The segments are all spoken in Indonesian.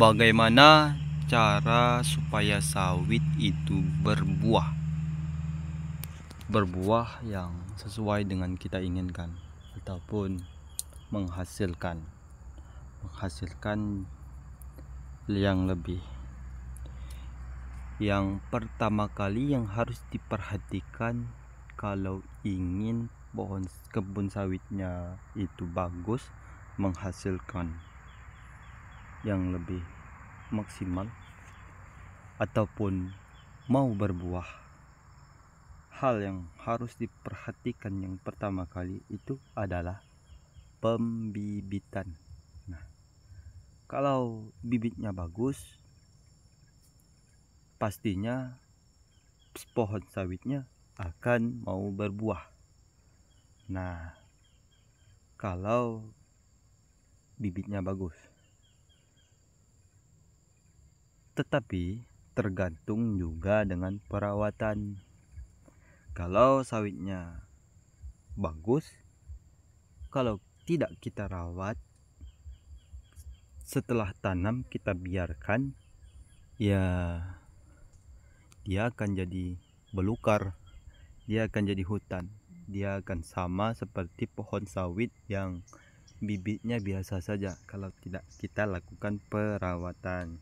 Bagaimana cara supaya sawit itu berbuah yang sesuai dengan kita inginkan ataupun menghasilkan yang lebih. Yang pertama kali yang harus diperhatikan kalau ingin kebun sawitnya itu bagus, menghasilkan yang lebih maksimal ataupun mau berbuah, hal yang harus diperhatikan yang pertama kali itu adalah pembibitan. Nah, kalau bibitnya bagus, pastinya pohon sawitnya akan mau berbuah. Nah, kalau bibitnya bagus, tetapi tergantung juga dengan perawatan. Kalau sawitnya bagus, kalau tidak kita rawat, setelah tanam kita biarkan, ya dia akan jadi belukar, dia akan jadi hutan, dia akan sama seperti pohon sawit yang bibitnya biasa saja kalau tidak kita lakukan perawatan.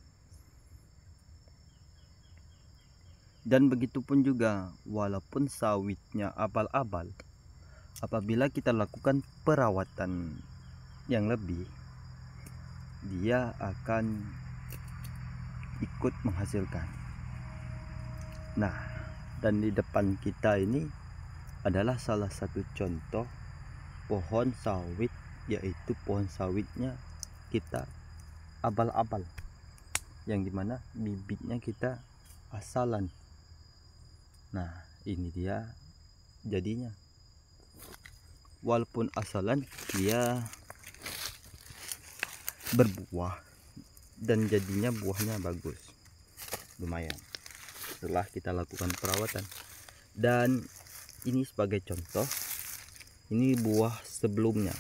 Dan begitupun juga walaupun sawitnya abal-abal, apabila kita lakukan perawatan yang lebih, dia akan ikut menghasilkan. Nah, dan di depan kita ini adalah salah satu contoh pohon sawit, yaitu pohon sawitnya kita abal-abal, yang dimana bibitnya kita asalan. Nah, ini dia jadinya. Walaupun asalan, dia berbuah dan jadinya buahnya bagus, lumayan setelah kita lakukan perawatan. Dan ini sebagai contoh, ini buah sebelumnya.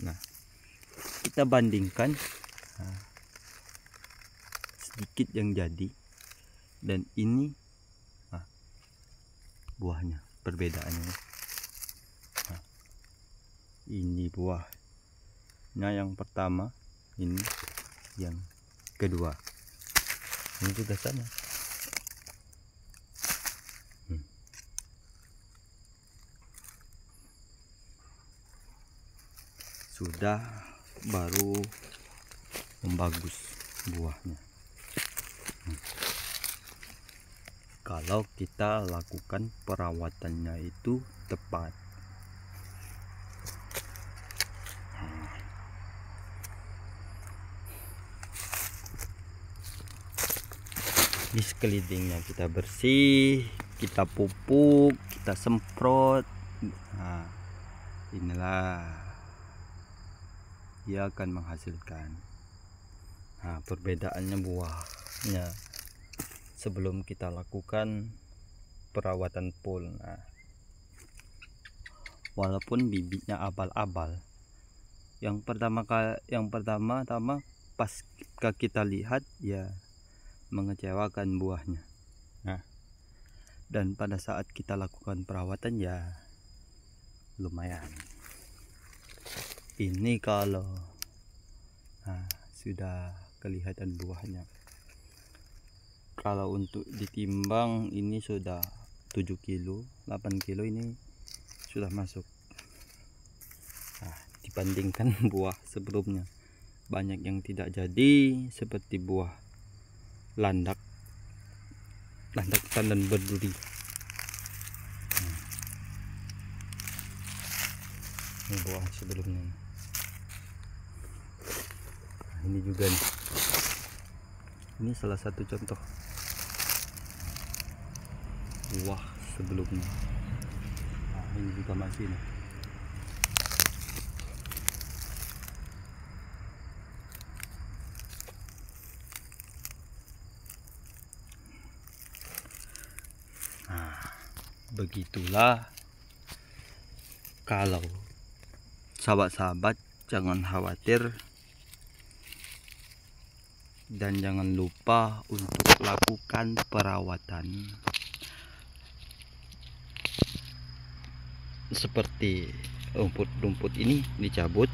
Nah, kita bandingkan sedikit yang jadi dan ini buahnya, perbedaannya. Ini buahnya yang pertama, ini yang kedua, ini juga sama. Sudah baru membagus buahnya. Kalau kita lakukan perawatannya itu tepat. Di sekelilingnya kita bersih, kita pupuk, kita semprot. Nah, inilah dia akan menghasilkan. Nah, perbedaannya buahnya sebelum kita lakukan perawatan full. Nah, walaupun bibitnya abal-abal, yang pertama pas kita lihat ya mengecewakan buahnya. Nah, dan pada saat kita lakukan perawatan ya lumayan. Ini kalau sudah kelihatan buahnya. Kalau untuk ditimbang ini sudah 7 kilo, 8 kilo ini sudah masuk. Nah, dibandingkan buah sebelumnya, banyak yang tidak jadi, seperti buah landak dan berduri. Ini buah sebelumnya. Nah, ini juga nih. Ini salah satu contoh buah sebelumnya. Nah, ini juga masih nih. Nah, begitulah kalau sahabat-sahabat jangan khawatir dan jangan lupa untuk lakukan perawatan seperti rumput-rumput ini dicabut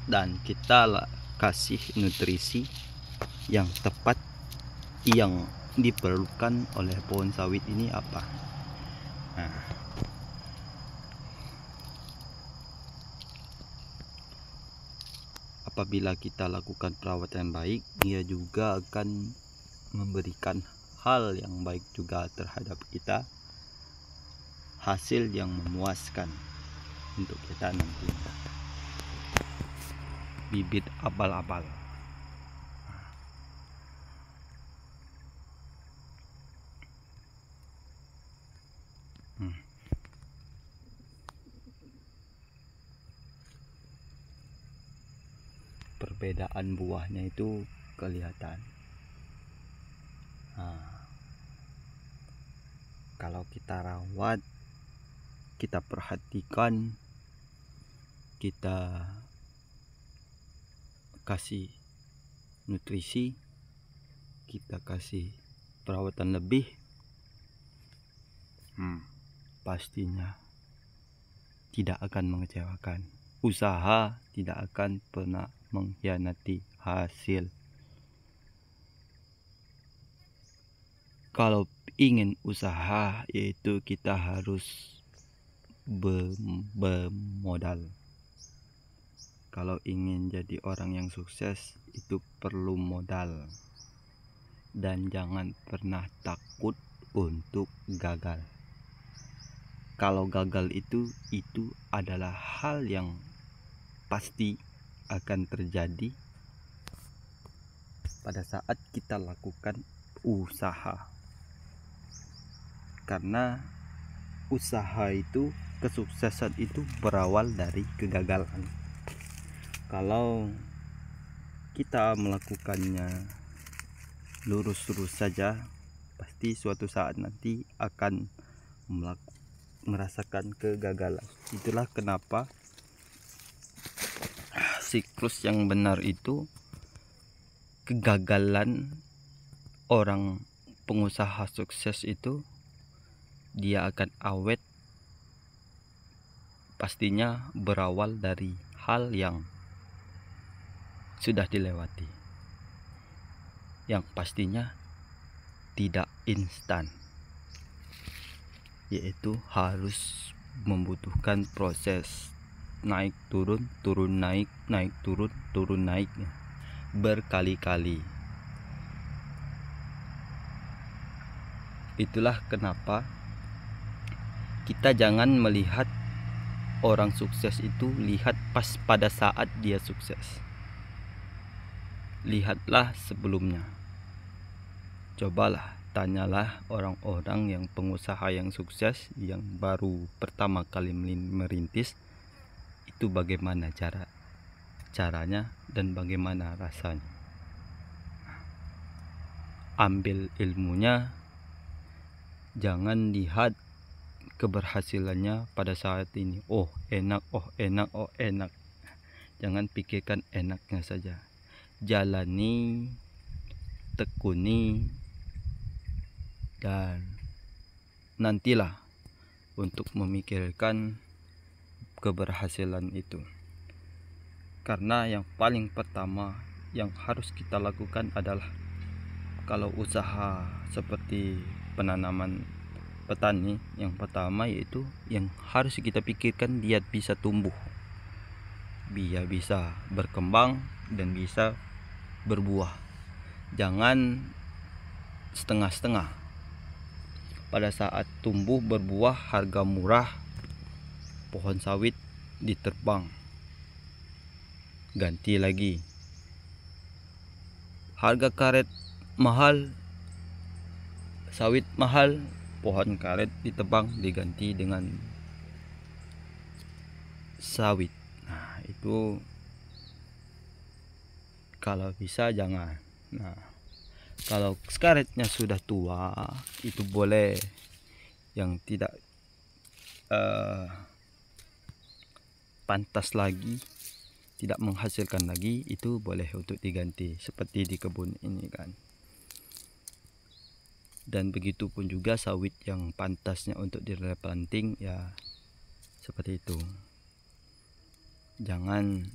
dan kita kasih nutrisi yang tepat yang diperlukan oleh pohon sawit ini apa. Nah, apabila kita lakukan perawatan baik, dia juga akan memberikan hal yang baik juga terhadap kita, hasil yang memuaskan untuk kita nanti. Bibit abal-abal. Perbedaan buahnya itu kelihatan. Kalau kita rawat, kita perhatikan, kita kasih nutrisi, kita kasih perawatan lebih, pastinya tidak akan mengecewakan. Usaha tidak akan pernah mengkhianati hasil. Kalau ingin usaha, yaitu kita harus bermodal. Kalau ingin jadi orang yang sukses, itu perlu modal. Dan jangan pernah takut untuk gagal. Kalau gagal itu adalah hal yang pasti akan terjadi pada saat kita lakukan usaha. Karena usaha itu, kesuksesan itu berawal dari kegagalan. Kalau kita melakukannya lurus-lurus saja, pasti suatu saat nanti akan merasakan kegagalan. Itulah kenapa siklus yang benar itu, kegagalan orang pengusaha sukses itu dia akan awet, pastinya berawal dari hal yang sudah dilewati, yang pastinya tidak instan, yaitu harus membutuhkan proses naik turun, turun naik, naik turun, turun naik berkali-kali. Itulah kenapa kita jangan melihat orang sukses itu lihat pas pada saat dia sukses. Lihatlah sebelumnya. Cobalah tanyalah orang-orang yang pengusaha yang sukses, yang baru pertama kali merintis, itu bagaimana caranya dan bagaimana rasanya. Ambil ilmunya, jangan lihat keberhasilannya pada saat ini. Oh enak, oh enak, oh enak. Jangan pikirkan enaknya saja. Jalani, tekuni, dan nantilah untuk memikirkan keberhasilan itu. Karena yang paling pertama yang harus kita lakukan adalah, kalau usaha seperti penanaman petani, yang pertama yaitu yang harus kita pikirkan, dia bisa tumbuh, dia bisa berkembang dan bisa berbuah. Jangan setengah-setengah. Pada saat tumbuh berbuah harga murah, pohon sawit diterbang, ganti lagi. Harga karet mahal, sawit mahal, pohon karet ditebang diganti dengan sawit. Nah, itu kalau bisa jangan. Nah, kalau karetnya sudah tua, itu boleh yang tidak pantas lagi, tidak menghasilkan lagi, itu boleh untuk diganti seperti di kebun ini kan. Dan begitu pun juga sawit yang pantasnya untuk direplanting ya seperti itu. Jangan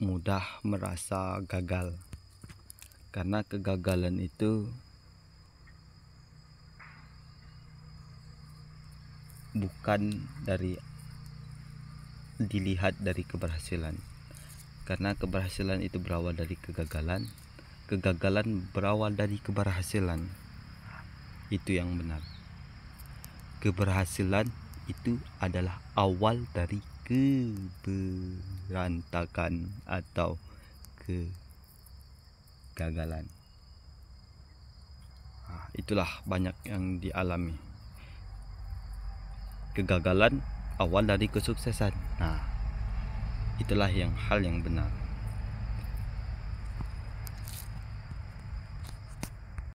mudah merasa gagal, karena kegagalan itu bukan dilihat dari keberhasilan, karena keberhasilan itu berawal dari kegagalan, kegagalan berawal dari keberhasilan. Itu yang benar. Keberhasilan itu adalah awal dari keberantakan atau kegagalan. Itulah banyak yang dialami. Kegagalan awal dari kesuksesan. Itulah hal yang benar.